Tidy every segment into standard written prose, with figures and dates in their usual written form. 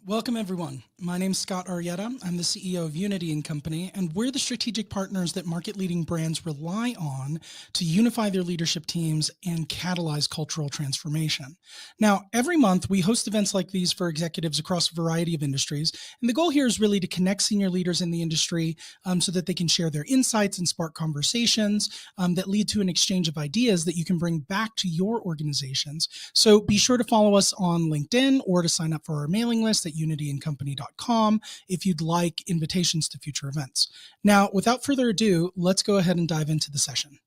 Welcome, everyone. My name's Scott Arietta. I'm the CEO of Unity & Company, and we're the strategic partners that market-leading brands rely on to unify their leadership teams and catalyze cultural transformation. Now, every month, we host events like these for executives across a variety of industries, and the goal here is really to connect senior leaders in the industry so that they can share their insights and spark conversations that lead to an exchange of ideas that you can bring back to your organizations. So be sure to follow us on LinkedIn or to sign up for our mailing list at unityandcompany.com if you'd like invitations to future events. Now, without further ado, let's go ahead and dive into the session.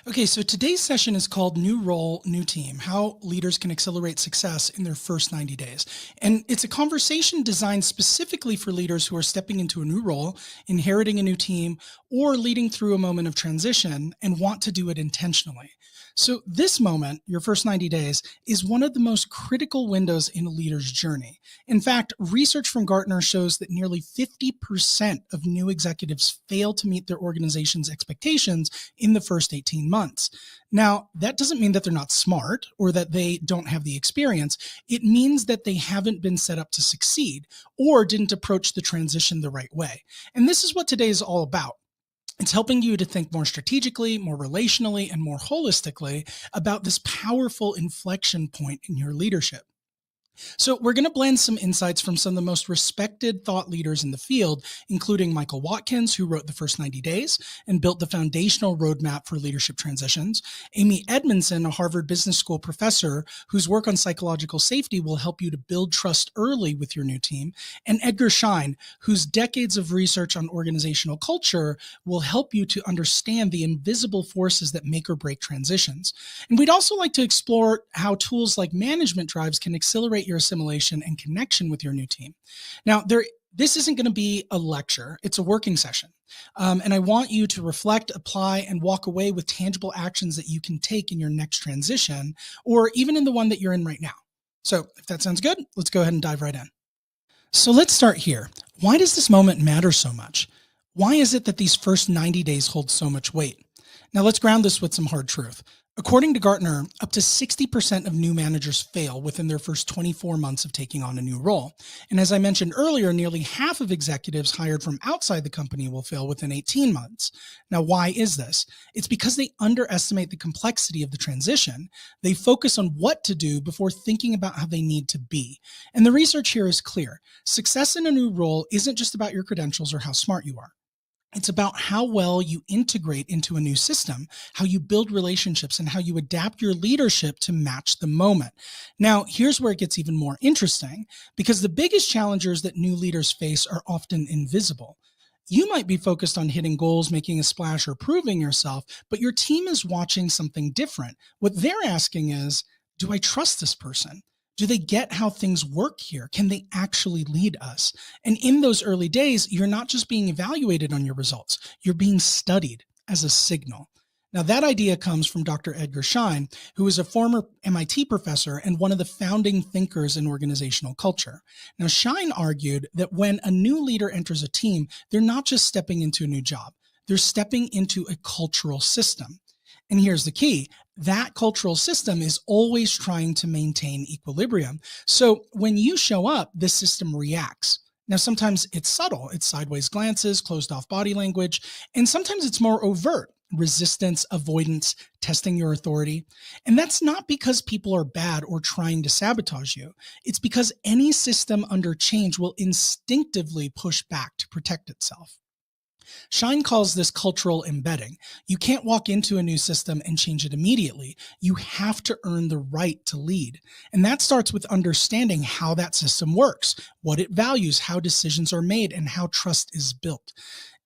Okay, so today's session is called New Role, New Team, How Leaders Can Accelerate Success in Their First 90 Days. And it's a conversation designed specifically for leaders who are stepping into a new role, inheriting a new team, or leading through a moment of transition and want to do it intentionally. So this moment, your first 90 days, is one of the most critical windows in a leader's journey. In fact, research from Gartner shows that nearly 50% of new executives fail to meet their organization's expectations in the first 18 months. Now, that doesn't mean that they're not smart or that they don't have the experience. It means that they haven't been set up to succeed or didn't approach the transition the right way. And this is what today is all about. It's helping you to think more strategically, more relationally, and more holistically about this powerful inflection point in your leadership. So we're going to blend some insights from some of the most respected thought leaders in the field, including Michael Watkins, who wrote The First 90 Days and built the foundational roadmap for leadership transitions, Amy Edmondson, a Harvard Business School professor whose work on psychological safety will help you to build trust early with your new team, and Edgar Schein, whose decades of research on organizational culture will help you to understand the invisible forces that make or break transitions. And we'd also like to explore how tools like management drives can accelerate your assimilation and connection with your new team. Now, this isn't going to be a lecture. It's a working session. And I want you to reflect, apply, and walk away with tangible actions that you can take in your next transition or even in the one that you're in right now. So if that sounds good, let's go ahead and dive right in. So let's start here. Why does this moment matter so much? Why is it that these first 90 days hold so much weight? Now let's ground this with some hard truth. According to Gartner, up to 60% of new managers fail within their first 24 months of taking on a new role. And as I mentioned earlier, nearly half of executives hired from outside the company will fail within 18 months. Now, why is this? It's because they underestimate the complexity of the transition. They focus on what to do before thinking about how they need to be. And the research here is clear. Success in a new role isn't just about your credentials or how smart you are. It's about how well you integrate into a new system, how you build relationships, and how you adapt your leadership to match the moment. Now, here's where it gets even more interesting, because the biggest challenges that new leaders face are often invisible. You might be focused on hitting goals, making a splash, or proving yourself, but your team is watching something different. What they're asking is, do I trust this person? Do they get how things work here? Can they actually lead us? And in those early days, you're not just being evaluated on your results, you're being studied as a signal. Now, that idea comes from Dr. Edgar Schein, who is a former MIT professor and one of the founding thinkers in organizational culture. Now, Schein argued that when a new leader enters a team, they're not just stepping into a new job, they're stepping into a cultural system. And here's the key. That cultural system is always trying to maintain equilibrium. So when you show up, the system reacts. Now, sometimes it's subtle. It's sideways glances, closed off body language, and sometimes it's more overt. Resistance, avoidance, testing your authority. And that's not because people are bad or trying to sabotage you. It's because any system under change will instinctively push back to protect itself. Schein calls this cultural embedding. You can't walk into a new system and change it immediately. You have to earn the right to lead. And that starts with understanding how that system works, what it values, how decisions are made, and how trust is built.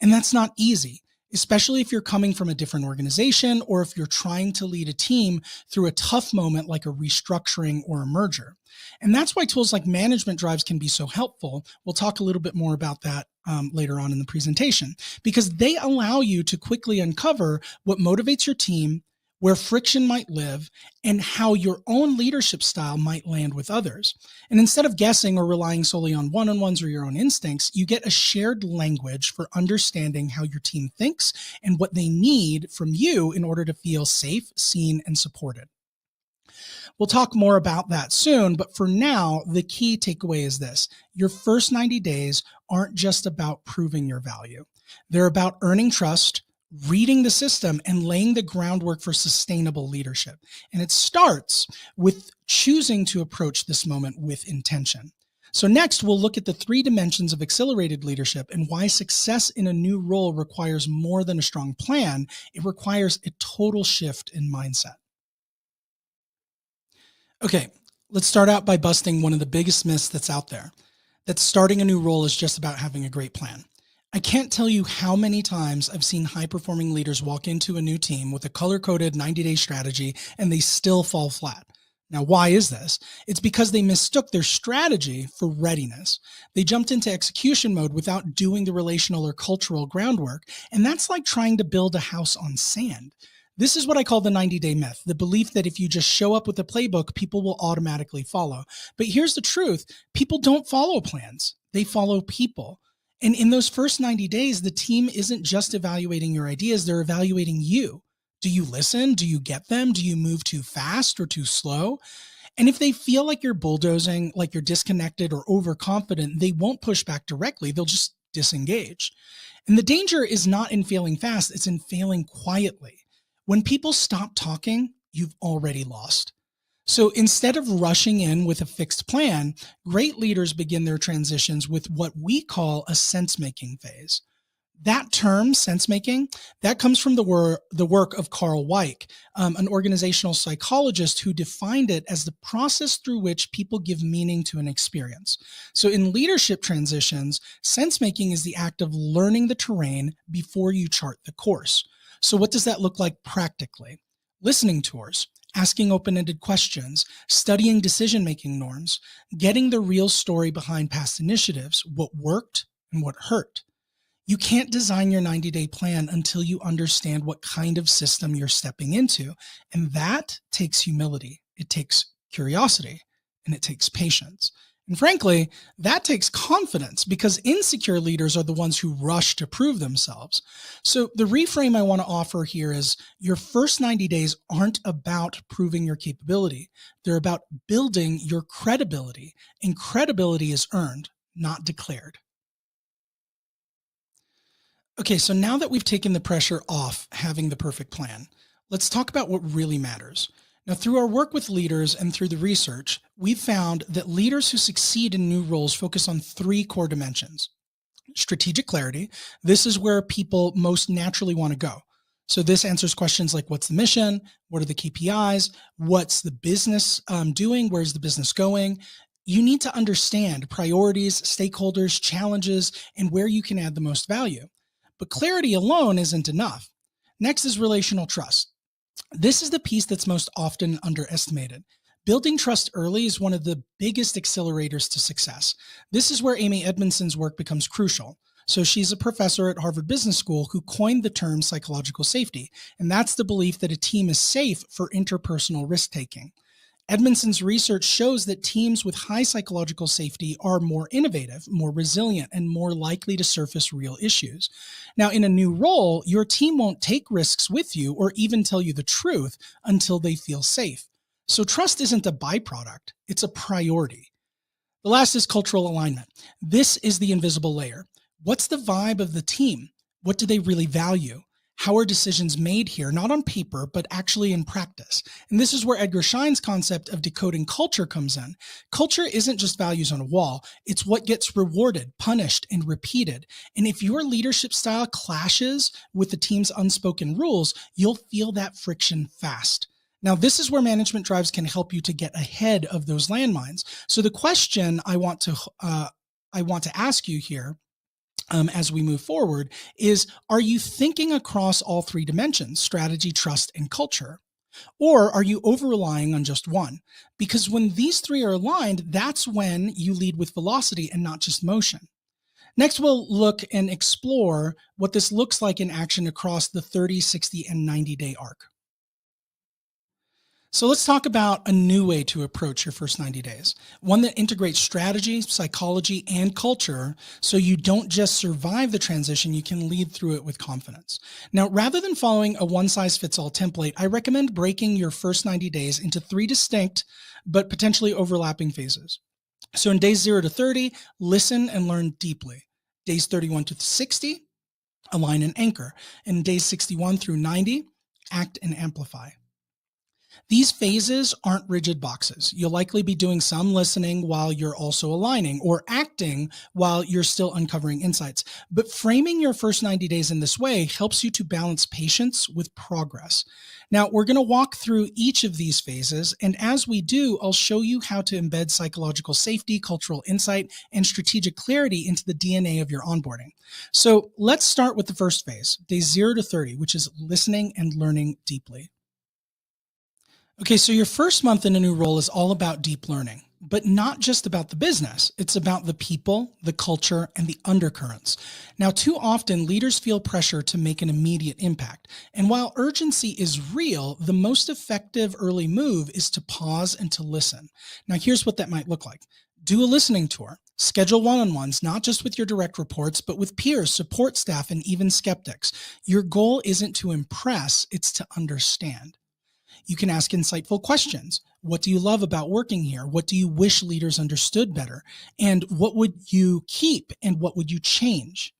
And that's not easy, especially if you're coming from a different organization or if you're trying to lead a team through a tough moment like a restructuring or a merger. And that's why tools like management drives can be so helpful. We'll talk a little bit more about that later on in the presentation, because they allow you to quickly uncover what motivates your team, where friction might live, and how your own leadership style might land with others. And instead of guessing or relying solely on one-on-ones or your own instincts, you get a shared language for understanding how your team thinks and what they need from you in order to feel safe, seen, and supported. We'll talk more about that soon, but for now, the key takeaway is this. Your first 90 days aren't just about proving your value. They're about earning trust, reading the system, and laying the groundwork for sustainable leadership. And it starts with choosing to approach this moment with intention. So next, we'll look at the three dimensions of accelerated leadership and why success in a new role requires more than a strong plan. It requires a total shift in mindset. Okay, let's start out by busting one of the biggest myths that's out there, that starting a new role is just about having a great plan. I can't tell you how many times I've seen high-performing leaders walk into a new team with a color-coded 90-day strategy and they still fall flat. Now, why is this? It's because they mistook their strategy for readiness. They jumped into execution mode without doing the relational or cultural groundwork, and that's like trying to build a house on sand. This is what I call the 90-day myth, the belief that if you just show up with a playbook, people will automatically follow. But here's the truth. People don't follow plans. They follow people. And in those first 90 days, the team isn't just evaluating your ideas, they're evaluating you. Do you listen? Do you get them? Do you move too fast or too slow? And if they feel like you're bulldozing, like you're disconnected or overconfident, they won't push back directly. They'll just disengage. And the danger is not in failing fast, it's in failing quietly. When people stop talking, you've already lost. So instead of rushing in with a fixed plan, great leaders begin their transitions with what we call a sense-making phase. That term, sense-making, that comes from the work of Carl Weick, an organizational psychologist who defined it as the process through which people give meaning to an experience. So in leadership transitions, sense-making is the act of learning the terrain before you chart the course. So what does that look like practically? Listening tours, asking open-ended questions, studying decision-making norms, getting the real story behind past initiatives, what worked and what hurt. You can't design your 90-day plan until you understand what kind of system you're stepping into. And that takes humility. It takes curiosity, and it takes patience. And frankly, that takes confidence because insecure leaders are the ones who rush to prove themselves. So the reframe I want to offer here is your first 90 days aren't about proving your capability. They're about building your credibility, and credibility is earned, not declared. Okay, so now that we've taken the pressure off having the perfect plan, let's talk about what really matters. Now, through our work with leaders and through the research, we've found that leaders who succeed in new roles focus on three core dimensions. Strategic clarity. This is where people most naturally want to go. So this answers questions like what's the mission? What are the KPIs? What's the business doing? Where's the business going? You need to understand priorities, stakeholders, challenges, and where you can add the most value. But clarity alone isn't enough. Next is relational trust. This is the piece that's most often underestimated. Building trust early is one of the biggest accelerators to success. This is where Amy Edmondson's work becomes crucial. So she's a professor at Harvard Business School who coined the term psychological safety. And that's the belief that a team is safe for interpersonal risk-taking. Edmondson's research shows that teams with high psychological safety are more innovative, more resilient, and more likely to surface real issues. Now, in a new role, your team won't take risks with you or even tell you the truth until they feel safe. So trust isn't a byproduct, it's a priority. The last is cultural alignment. This is the invisible layer. What's the vibe of the team? What do they really value? How are decisions made here, not on paper, but actually in practice? And this is where Edgar Schein's concept of decoding culture comes in. Culture isn't just values on a wall. It's what gets rewarded, punished, and repeated. And if your leadership style clashes with the team's unspoken rules, you'll feel that friction fast. Now, this is where management drives can help you to get ahead of those landmines. So the question I want to ask you here as we move forward is, are you thinking across all three dimensions, strategy, trust, and culture? Or are you over-relying on just one? Because when these three are aligned, that's when you lead with velocity and not just motion. Next, we'll look and explore what this looks like in action across the 30, 60, and 90-day arc. So let's talk about a new way to approach your first 90 days. One that integrates strategy, psychology, and culture so you don't just survive the transition, you can lead through it with confidence. Now, rather than following a one size fits all template, I recommend breaking your first 90 days into three distinct but potentially overlapping phases. So in days 0 to 30, listen and learn deeply. Days 31 to 60, align and anchor. And days 61 through 90, act and amplify. These phases aren't rigid boxes. You'll likely be doing some listening while you're also aligning, or acting while you're still uncovering insights. But framing your first 90 days in this way helps you to balance patience with progress. Now, we're going to walk through each of these phases, and as we do, I'll show you how to embed psychological safety, cultural insight, and strategic clarity into the DNA of your onboarding. So let's start with the first phase, days 0 to 30, which is listening and learning deeply. Okay, so your first month in a new role is all about deep learning, but not just about the business. It's about the people, the culture, and the undercurrents. Now, too often leaders feel pressure to make an immediate impact. And while urgency is real, the most effective early move is to pause and to listen. Now, here's what that might look like. Do a listening tour. Schedule one-on-ones, not just with your direct reports, but with peers, support staff, and even skeptics. Your goal isn't to impress, it's to understand. You can ask insightful questions. What do you love about working here? What do you wish leaders understood better? And what would you keep and what would you change?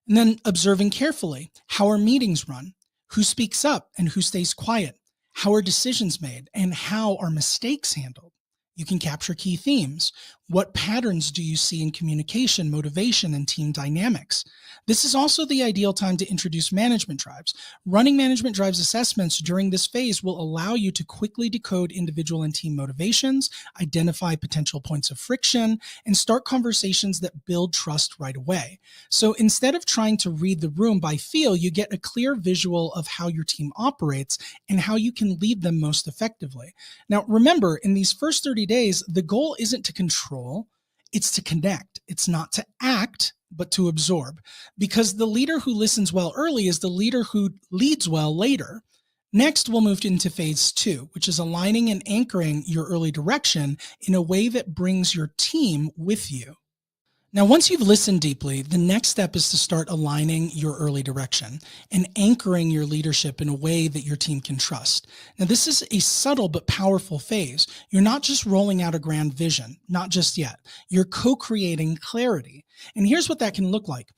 And then observing carefully. How are meetings run? Who speaks up and who stays quiet? How are decisions made and how are mistakes handled? You can capture key themes. What patterns do you see in communication, motivation, and team dynamics? This is also the ideal time to introduce management drives. Running management drives assessments during this phase will allow you to quickly decode individual and team motivations, identify potential points of friction, and start conversations that build trust right away. So instead of trying to read the room by feel, you get a clear visual of how your team operates and how you can lead them most effectively. Now, remember, in these first 30 days, the goal isn't to control, it's to connect. It's not to act, but to absorb. Because the leader who listens well early is the leader who leads well later. Next, we'll move into phase 2, which is aligning and anchoring your early direction in a way that brings your team with you. Now, once you've listened deeply, the next step is to start aligning your early direction and anchoring your leadership in a way that your team can trust. Now, this is a subtle but powerful phase. You're not just rolling out a grand vision, not just yet. You're co-creating clarity. And here's what that can look like.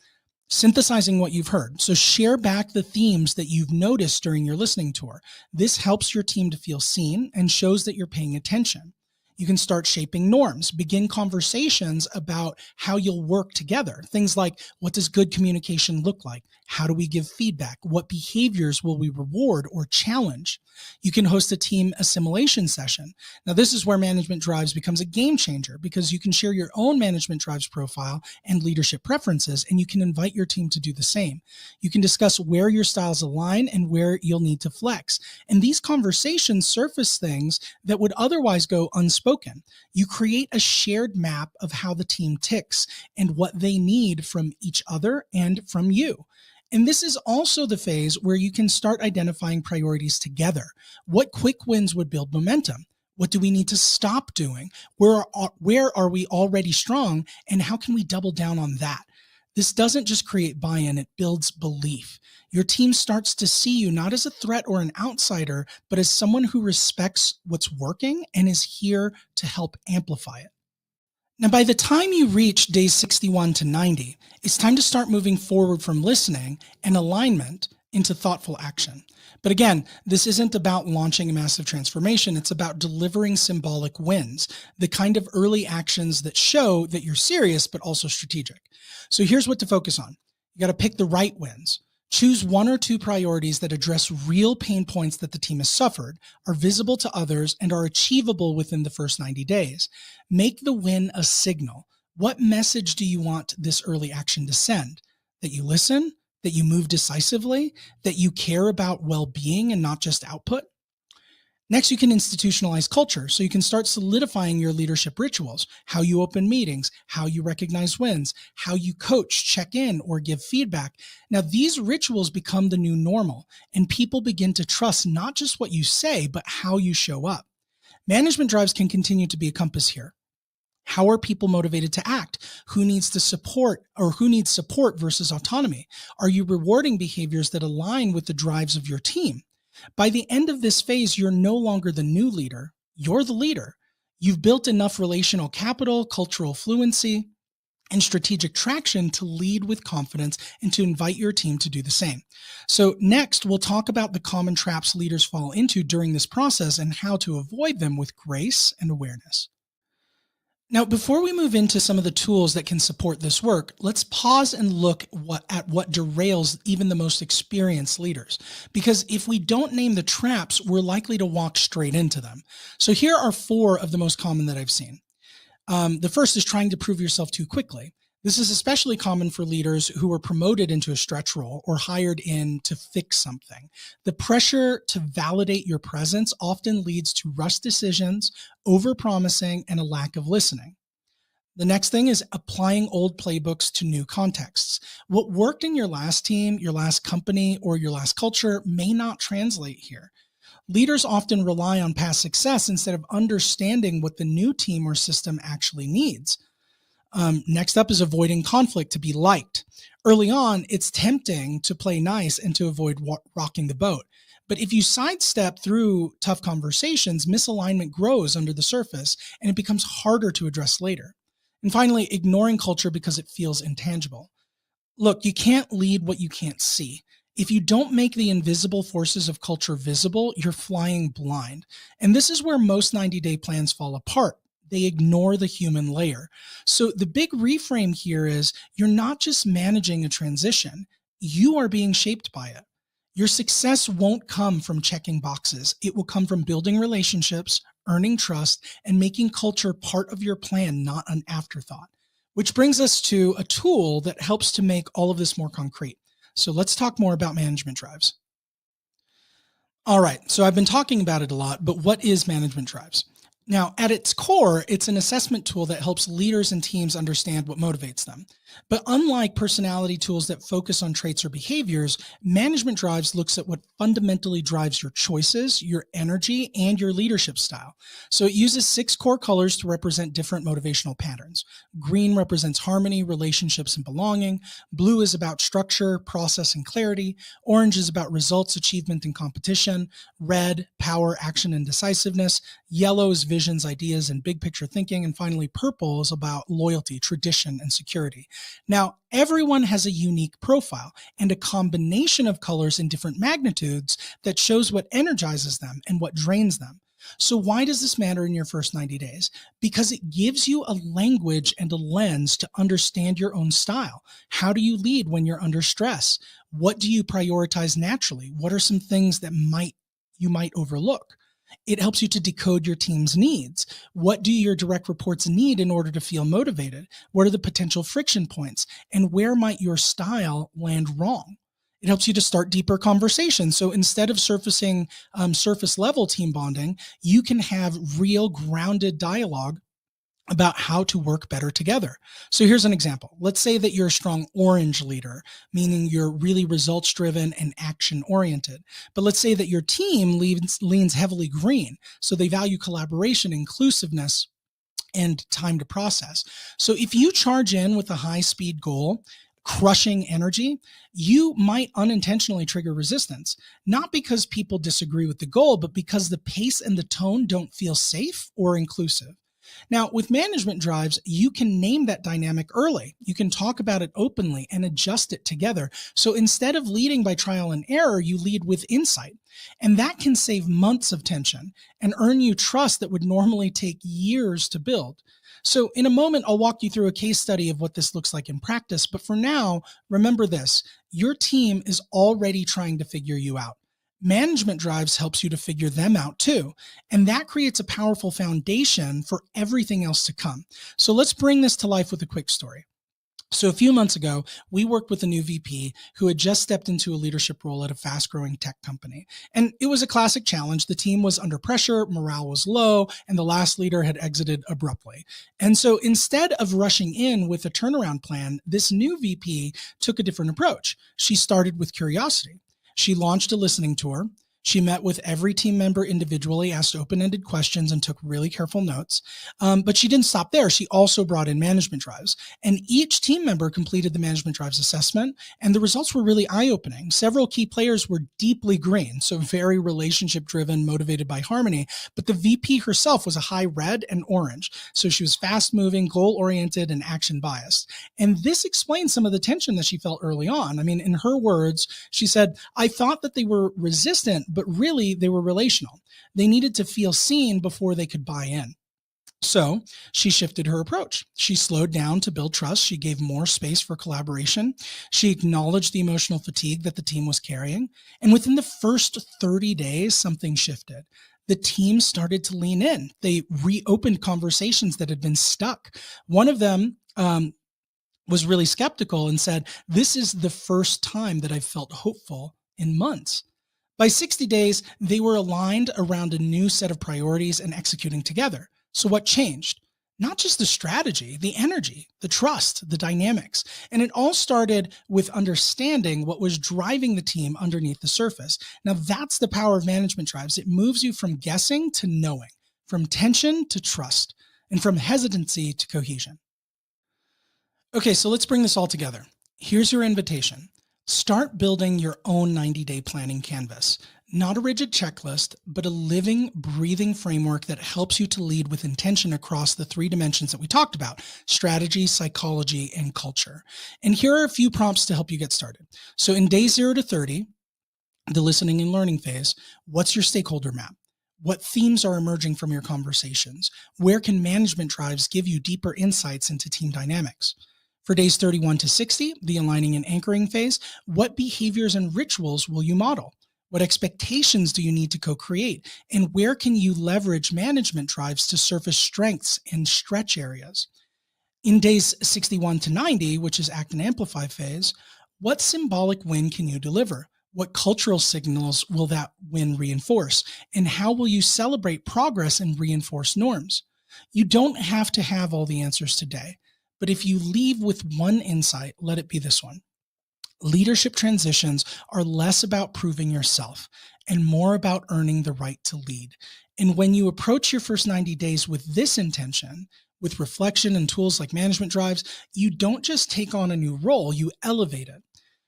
Synthesizing what you've heard. So share back the themes that you've noticed during your listening tour. This helps your team to feel seen and shows that you're paying attention. You can start shaping norms, begin conversations about how you'll work together. Things like, what does good communication look like? How do we give feedback? What behaviors will we reward or challenge? You can host a team assimilation session. Now, this is where management drives becomes a game changer because you can share your own management drives profile and leadership preferences, and you can invite your team to do the same. You can discuss where your styles align and where you'll need to flex. And these conversations surface things that would otherwise go unspoken. You create a shared map of how the team ticks and what they need from each other and from you. And this is also the phase where you can start identifying priorities together. What quick wins would build momentum? What do we need to stop doing? Where are we already strong? And how can we double down on that? This doesn't just create buy-in, it builds belief. Your team starts to see you not as a threat or an outsider, but as someone who respects what's working and is here to help amplify it. Now, by the time you reach days 61 to 90, it's time to start moving forward from listening and alignment into thoughtful action. But again, this isn't about launching a massive transformation. It's about delivering symbolic wins, the kind of early actions that show that you're serious, but also strategic. So here's what to focus on. You got to pick the right wins. Choose 1 or 2 priorities that address real pain points that the team has suffered, are visible to others, and are achievable within the first 90 days. Make the win a signal. What message do you want this early action to send? That you listen, that you move decisively, that you care about well-being and not just output? Next, you can institutionalize culture. So you can start solidifying your leadership rituals, how you open meetings, how you recognize wins, how you coach, check in, or give feedback. Now, these rituals become the new normal, and people begin to trust not just what you say, but how you show up. Management drives can continue to be a compass here. How are people motivated to act? Who needs to support or who needs support versus autonomy? Are you rewarding behaviors that align with the drives of your team? By the end of this phase, you're no longer the new leader. You're the leader. You've built enough relational capital, cultural fluency, and strategic traction to lead with confidence and to invite your team to do the same. So next, we'll talk about the common traps leaders fall into during this process and how to avoid them with grace and awareness. Now, before we move into some of the tools that can support this work, let's pause and look at what derails even the most experienced leaders. Because if we don't name the traps, we're likely to walk straight into them. So here are 4 of the most common that I've seen. The first is trying to prove yourself too quickly. This is especially common for leaders who are promoted into a stretch role or hired in to fix something. The pressure to validate your presence often leads to rushed decisions, overpromising, and a lack of listening. The next thing is applying old playbooks to new contexts. What worked in your last team, your last company, or your last culture may not translate here. Leaders often rely on past success instead of understanding what the new team or system actually needs. Next up is avoiding conflict to be liked. Early on, it's tempting to play nice and to avoid rocking the boat. But if you sidestep through tough conversations, misalignment grows under the surface and it becomes harder to address later. And finally, ignoring culture because it feels intangible. Look, you can't lead what you can't see. If you don't make the invisible forces of culture visible, you're flying blind. And this is where most 90-day plans fall apart. They ignore the human layer. So the big reframe here is you're not just managing a transition, you are being shaped by it. Your success won't come from checking boxes. It will come from building relationships, earning trust, and making culture part of your plan, not an afterthought. Which brings us to a tool that helps to make all of this more concrete. So let's talk more about management drives. All right, so I've been talking about it a lot, but what is management drives? Now, at its core, it's an assessment tool that helps leaders and teams understand what motivates them. But unlike personality tools that focus on traits or behaviors, management drives looks at what fundamentally drives your choices, your energy, and your leadership style. So it uses 6 core colors to represent different motivational patterns. Green represents harmony, relationships, and belonging. Blue is about structure, process, and clarity. Orange is about results, achievement, and competition. Red, power, action, and decisiveness. Yellow is visions, ideas, and big picture thinking. And finally, purple is about loyalty, tradition, and security. Now, everyone has a unique profile and a combination of colors in different magnitudes that shows what energizes them and what drains them. So why does this matter in your first 90 days? Because it gives you a language and a lens to understand your own style. How do you lead when you're under stress? What do you prioritize naturally? What are some things that you might overlook? It helps you to decode your team's needs. What do your direct reports need in order to feel motivated? What are the potential friction points? And where might your style land wrong? It helps you to start deeper conversations. So instead of surfacing surface level team bonding, you can have real grounded dialogue about how to work better together. So here's an example. Let's say that you're a strong orange leader, meaning you're really results driven and action oriented. But let's say that your team leans heavily green. So they value collaboration, inclusiveness, and time to process. So if you charge in with a high speed goal, crushing energy, you might unintentionally trigger resistance, not because people disagree with the goal, but because the pace and the tone don't feel safe or inclusive. Now, with management drives, you can name that dynamic early. You can talk about it openly and adjust it together. So instead of leading by trial and error, you lead with insight. And that can save months of tension and earn you trust that would normally take years to build. So in a moment, I'll walk you through a case study of what this looks like in practice. But for now, remember this, your team is already trying to figure you out. Management drives helps you to figure them out too. And that creates a powerful foundation for everything else to come. So let's bring this to life with a quick story. So a few months ago, we worked with a new VP who had just stepped into a leadership role at a fast-growing tech company. And it was a classic challenge. The team was under pressure, morale was low, and the last leader had exited abruptly. And so instead of rushing in with a turnaround plan, this new VP took a different approach. She started with curiosity. She launched a listening tour. She met with every team member individually, asked open-ended questions, and took really careful notes. But she didn't stop there. She also brought in management drives. And each team member completed the management drives assessment, and the results were really eye-opening. Several key players were deeply green, so very relationship-driven, motivated by harmony. But the VP herself was a high red and orange. So she was fast-moving, goal-oriented, and action-biased. And this explains some of the tension that she felt early on. I mean, in her words, she said, "I thought that they were resistant, but really they were relational. They needed to feel seen before they could buy in." So she shifted her approach. She slowed down to build trust. She gave more space for collaboration. She acknowledged the emotional fatigue that the team was carrying. And within the first 30 days, something shifted. The team started to lean in. They reopened conversations that had been stuck. One of them was really skeptical and said, "This is the first time that I've felt hopeful in months." By 60 days, they were aligned around a new set of priorities and executing together. So what changed? Not just the strategy, the energy, the trust, the dynamics. And it all started with understanding what was driving the team underneath the surface. Now that's the power of management drives. It moves you from guessing to knowing, from tension to trust, and from hesitancy to cohesion. Okay, so let's bring this all together. Here's your invitation. Start building your own 90-day planning canvas. Not a rigid checklist, but a living, breathing framework that helps you to lead with intention across the three dimensions that we talked about: strategy, psychology, and culture. And here are a few prompts to help you get started. So in day 0 to 30, the listening and learning phase, what's your stakeholder map? What themes are emerging from your conversations? Where can management drives give you deeper insights into team dynamics? For days 31 to 60, the aligning and anchoring phase, what behaviors and rituals will you model? What expectations do you need to co-create? And where can you leverage management drives to surface strengths and stretch areas? In days 61 to 90, which is act and amplify phase, what symbolic win can you deliver? What cultural signals will that win reinforce? And how will you celebrate progress and reinforce norms? You don't have to have all the answers today. But if you leave with one insight, let it be this one. Leadership transitions are less about proving yourself and more about earning the right to lead. And when you approach your first 90 days with this intention, with reflection and tools like management drives, you don't just take on a new role, you elevate it.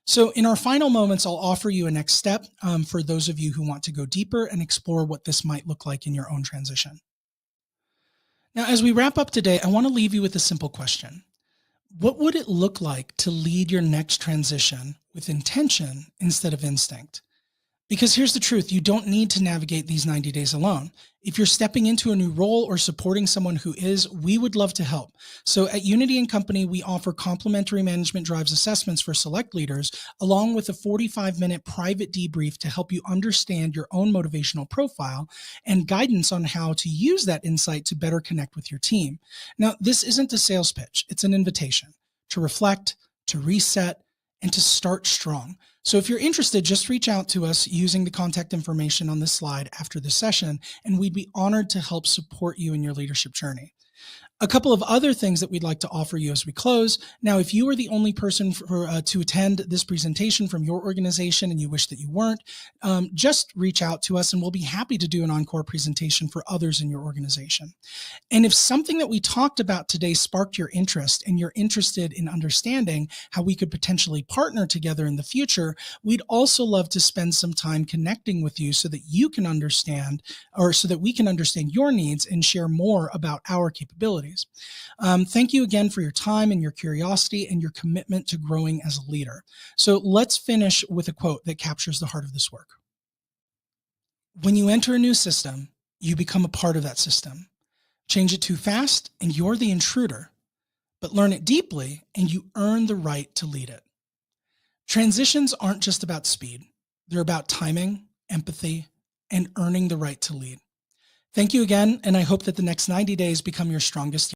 So in our final moments, I'll offer you a next step for those of you who want to go deeper and explore what this might look like in your own transition. Now, as we wrap up today, I want to leave you with a simple question. What would it look like to lead your next transition with intention instead of instinct? Because here's the truth, you don't need to navigate these 90 days alone. If you're stepping into a new role or supporting someone who is, we would love to help. So at Unity & Company, we offer complimentary management drives assessments for select leaders, along with a 45-minute private debrief to help you understand your own motivational profile and guidance on how to use that insight to better connect with your team. Now, this isn't a sales pitch, it's an invitation to reflect, to reset, and to start strong. So if you're interested, just reach out to us using the contact information on this slide after the session, and we'd be honored to help support you in your leadership journey. A couple of other things that we'd like to offer you as we close. Now, if you are the only person to attend this presentation from your organization and you wish that you weren't, just reach out to us and we'll be happy to do an encore presentation for others in your organization. And if something that we talked about today sparked your interest and you're interested in understanding how we could potentially partner together in the future, we'd also love to spend some time connecting with you so that you can understand, or so that we can understand your needs and share more about our capabilities. Thank you again for your time and your curiosity and your commitment to growing as a leader. So let's finish with a quote that captures the heart of this work. When you enter a new system, you become a part of that system. Change it too fast and you're the intruder, but learn it deeply and you earn the right to lead it. Transitions aren't just about speed. They're about timing, empathy, and earning the right to lead. Thank you again, and I hope that the next 90 days become your strongest